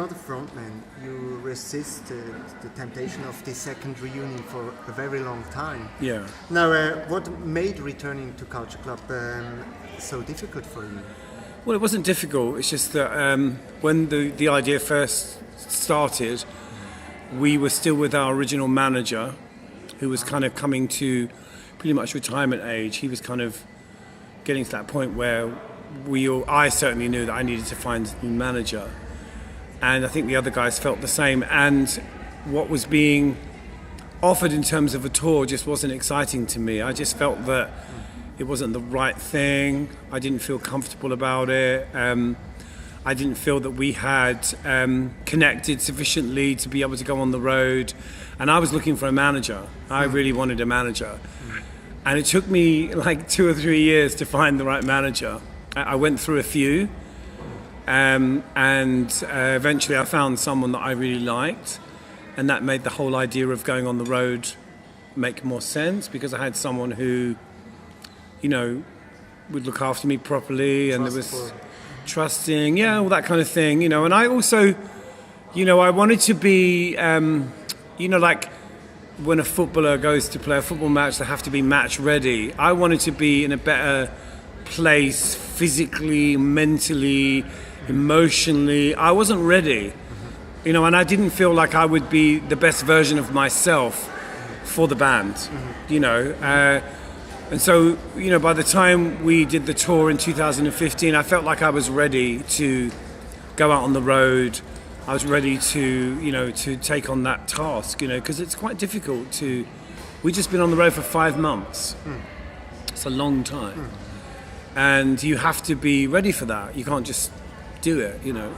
not a frontman. You resist the temptation of this second reunion for a very long time. Yeah. Now, what made returning to Culture Club so difficult for you? Well, it wasn't difficult. It's just that when the idea first started, we were still with our original manager, who was kind of coming to pretty much retirement age. He was kind of getting to that point where I certainly knew that I needed to find a new manager. And I think the other guys felt the same. And what was being offered in terms of a tour just wasn't exciting to me. I just felt that it wasn't the right thing. I didn't feel comfortable about it. I didn't feel that we had connected sufficiently to be able to go on the road. And I was looking for a manager. I really wanted a manager. And it took me like 2 or 3 years to find the right manager. I went through a few, and eventually I found someone that I really liked. And that made the whole idea of going on the road make more sense, because I had someone who, you know, would look after me properly, and there was trusting, all that kind of thing, you know. And I also, you know, I wanted to be, you know, like when a footballer goes to play a football match, they have to be match ready. I wanted to be in a better place physically, mentally, emotionally. I wasn't ready, you know, and I didn't feel like I would be the best version of myself for the band, you know. And so, you know, by the time we did the tour in 2015, I felt like I was ready to go out on the road. I was ready to, you know, to take on that task, you know, because it's quite difficult to... We've just been on the road for 5 months. It's a long time. And you have to be ready for that. You can't just do it, you know.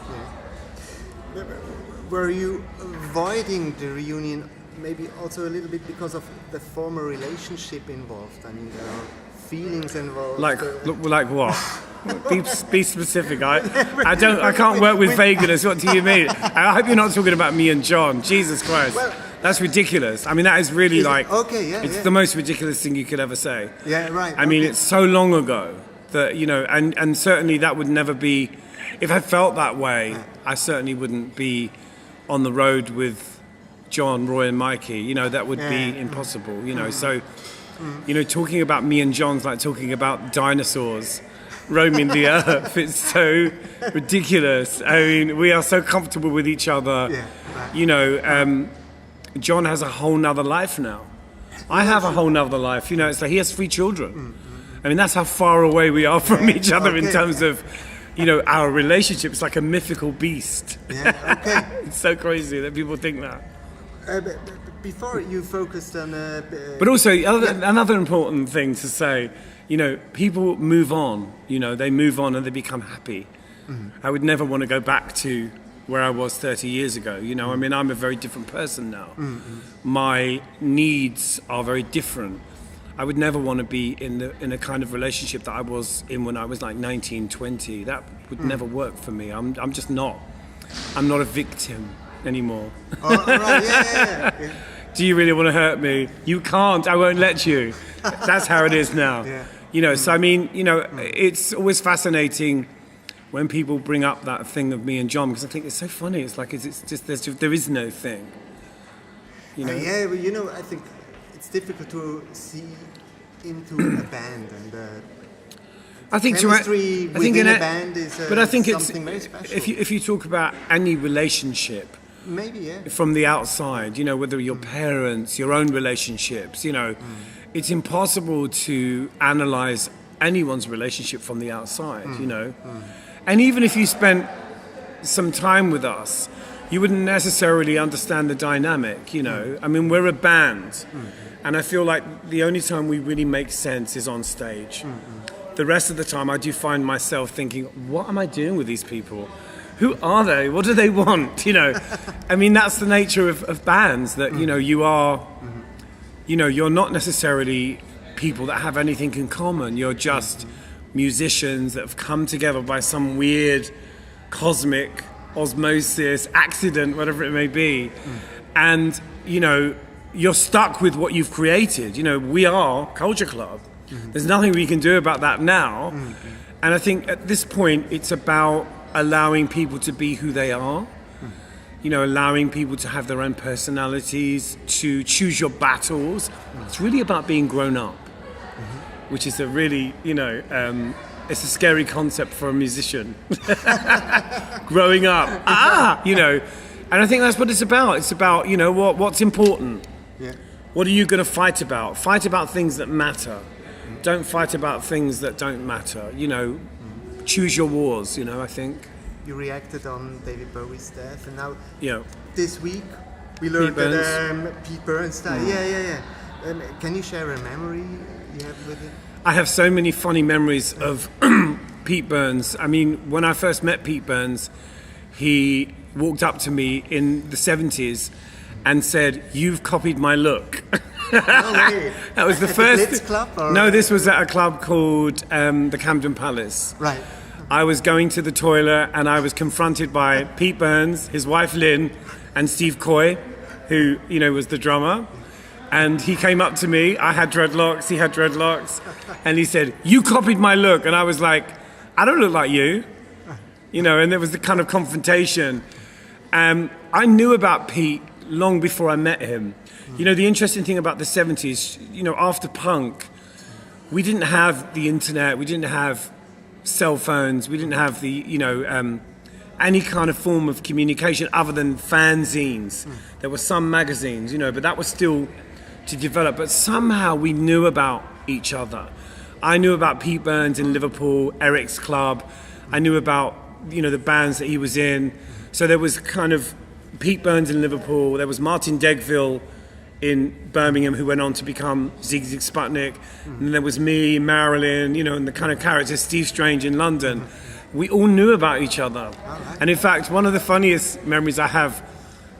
Were you avoiding the reunion maybe also a little bit because of the former relationship involved? I mean, there are feelings involved. Like what? Be specific. I can't work with vagueness. What do you mean? I hope you're not talking about me and John. Jesus Christ. Well, that's ridiculous. I mean, that is really it's the most ridiculous thing you could ever say. Yeah, right. I mean, it's so long ago that, you know, and certainly that would never be, if I felt that way, I certainly wouldn't be on the road with John, Roy and Mikey. You know, that would be impossible, you know. So, you know, talking about me and John's like talking about dinosaurs roaming the earth. It's so ridiculous. I mean, we are so comfortable with each other. You know, John has a whole nother life now. I have a whole nother life. You know, it's like he has 3 children. I mean, that's how far away we are from each other in terms of, you know, our relationship. It's like a mythical beast. It's so crazy that people think that. Before you focused on... But also, another important thing to say, you know, people move on. You know, they move on and they become happy. I would never want to go back to where I was 30 years ago. You know, I mean, I'm a very different person now. My needs are very different. I would never want to be in a kind of relationship that I was in when I was like 19, 20. That would never work for me. I'm just not. I'm not a victim anymore. Right. Do you really want to hurt me? You can't. I won't let you. That's how it is now. You know, so I mean, you know, it's always fascinating when people bring up that thing of me and John, because I think it's so funny. It's like, it's just, there is no thing. You know? Well, you know, I think it's difficult to see into a band, and I think chemistry within a band is but I think something very special. If you talk about any relationship, maybe from the outside, you know, whether your parents, your own relationships, you know, it's impossible to analyze anyone's relationship from the outside, you know. And even if you spent some time with us, you wouldn't necessarily understand the dynamic, you know. I mean, we're a band, and I feel like the only time we really make sense is on stage. The rest of the time, I do find myself thinking, what am I doing with these people? Who are they? What do they want? You know, I mean, that's the nature of bands, that, you know, you are, you know, you're not necessarily people that have anything in common. You're just musicians that have come together by some weird cosmic osmosis, accident, whatever it may be. And, you know, you're stuck with what you've created. You know, we are Culture Club. There's nothing we can do about that now. And I think at this point, it's about allowing people to be who they are. you know, allowing people to have their own personalities, to choose your battles. It's really about being grown up, which is a really, you know, it's a scary concept for a musician. Growing up, you know, and I think that's what it's about. It's about, you know, what's important. Yeah. What are you going to fight about? Fight about things that matter. Don't fight about things that don't matter. You know, choose your wars, you know, I think. You reacted on David Bowie's death, and now Yeah. this week we learned Pete that Pete Burns died. Yeah. Can you share a memory you have with him? I have so many funny memories of Pete Burns. I mean, when I first met Pete Burns, he walked up to me in the 70s and said, "You've copied my look." No way. That was the At first. the Blitz Club? Or? No, this was at a club called the Camden Palace. Right. I was going to the toilet and I was confronted by Pete Burns, his wife Lynn, and Steve Coy, who, you know, was the drummer. And he came up to me. I had dreadlocks, he had dreadlocks. And he said, "You copied my look." And I was like, "I don't look like you." You know, and there was the kind of confrontation. I knew about Pete long before I met him. You know, the interesting thing about the 70s, you know, after punk, we didn't have the internet, we didn't have cell phones, we didn't have the, you know, any kind of form of communication other than fanzines. There were some magazines, you know, but that was still to develop. But somehow we knew about each other. I knew about Pete Burns in Liverpool, Eric's Club. I knew about, you know, the bands that he was in. So there was kind of Pete Burns in Liverpool. There was Martin Degville in Birmingham, who went on to become Zig Zig Sputnik. And there was me, Marilyn, you know, and the kind of characters, Steve Strange in London. We all knew about each other. And in fact, one of the funniest memories I have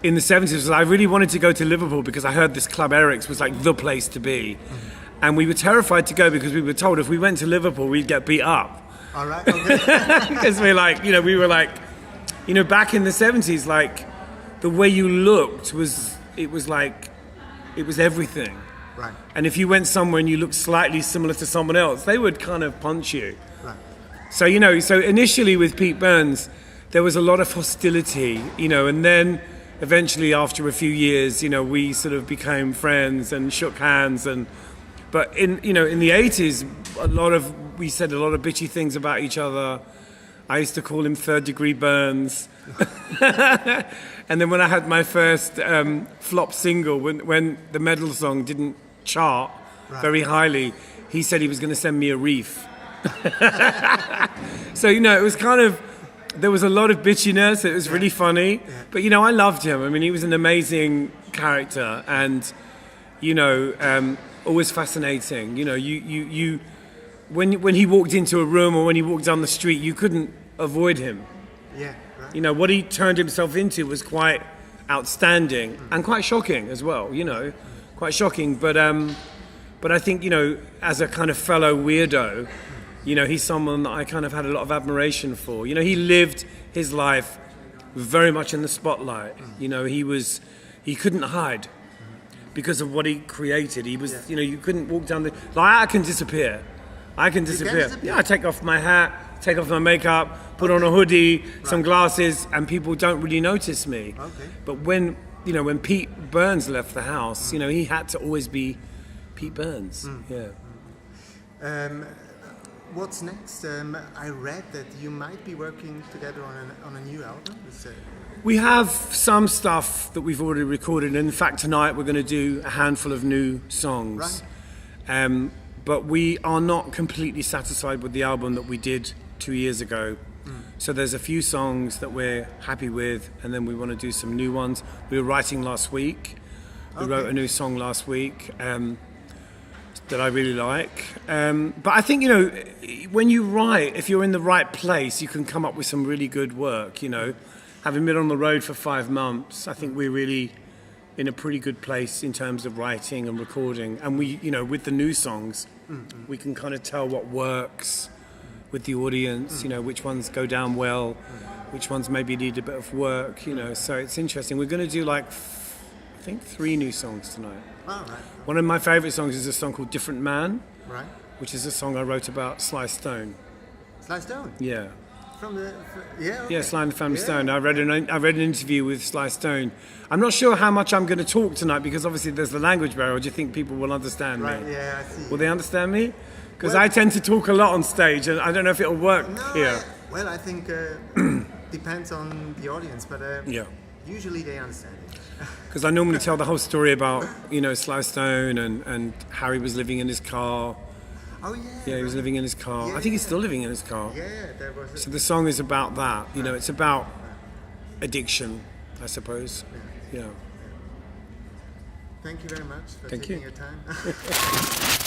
in the 70s was I really wanted to go to Liverpool because I heard this club, Eric's, was like the place to be. And we were terrified to go because we were told if we went to Liverpool, we'd get beat up. All right. Okay. Because we're like, you know, we were like, you know, back in the 70s, like, the way you looked was everything. Right. And if you went somewhere and you looked slightly similar to someone else, they would kind of punch you. Right. So, you know, so initially with Pete Burns, there was a lot of hostility, you know, and then eventually after a few years, you know, we sort of became friends and shook hands. But in, you know, in the 80s, we said a lot of bitchy things about each other. I used to call him Third Degree Burns. And then when I had my first flop single, when the Medal song didn't chart very highly, he said he was going to send me a reef. So, you know, it was kind of, there was a lot of bitchiness. It was really funny. But, you know, I loved him. I mean, he was an amazing character and, you know, always fascinating. You know, you when he walked into a room or when he walked down the street, you couldn't avoid him. Yeah. Right. You know, what he turned himself into was quite outstanding and quite shocking as well, you know, quite shocking. But I think, you know, as a kind of fellow weirdo, you know, he's someone that I kind of had a lot of admiration for. You know, he lived his life very much in the spotlight. You know, he couldn't hide because of what he created. He was, you know, you couldn't walk down I can disappear. Yeah, I take off my hat, take off my makeup, put on a hoodie, some glasses, and people don't really notice me. Okay. But when Pete Burns left the house, you know, he had to always be Pete Burns. Yeah. What's next? I read that you might be working together on a new album. We have some stuff that we've already recorded. In fact, tonight we're going to do a handful of new songs. Right. But we are not completely satisfied with the album that we did 2 years ago. So there's a few songs that we're happy with, and then we want to do some new ones. We were writing last week. We wrote a new song last week that I really like. But I think, you know, when you write, if you're in the right place, you can come up with some really good work, you know. Having been on the road for 5 months, I think we're really in a pretty good place in terms of writing and recording. And we, you know, with the new songs, we can kind of tell what works with the audience, you know, which ones go down well, which ones maybe need a bit of work, you know. So it's interesting. We're going to do like, I think 3 new songs tonight. Oh, right. One of my favourite songs is a song called Different Man, Right. which is a song I wrote about Sly Stone. Sly Stone. Yeah. From the yeah. Okay. Yeah, Sly and the Family Yeah. Stone. I read an interview with Sly Stone. I'm not sure how much I'm going to talk tonight because obviously there's the language barrier. Do you think people will understand Right. me? Yeah, I see. Will they understand me? Because Well- I tend to talk a lot on stage, and I don't know if it'll work No, here. well, I think depends on the audience, but Yeah. usually they understand it. Because I normally tell the whole story about, Sly Stone and Harry was living in his car. Oh yeah. Yeah, he was living in his car. Yeah, I think he's yeah. still living in his car. Yeah, there was. So the song is about that. It's about addiction, I suppose. Yeah. Thank you very much for Thank taking you. your time.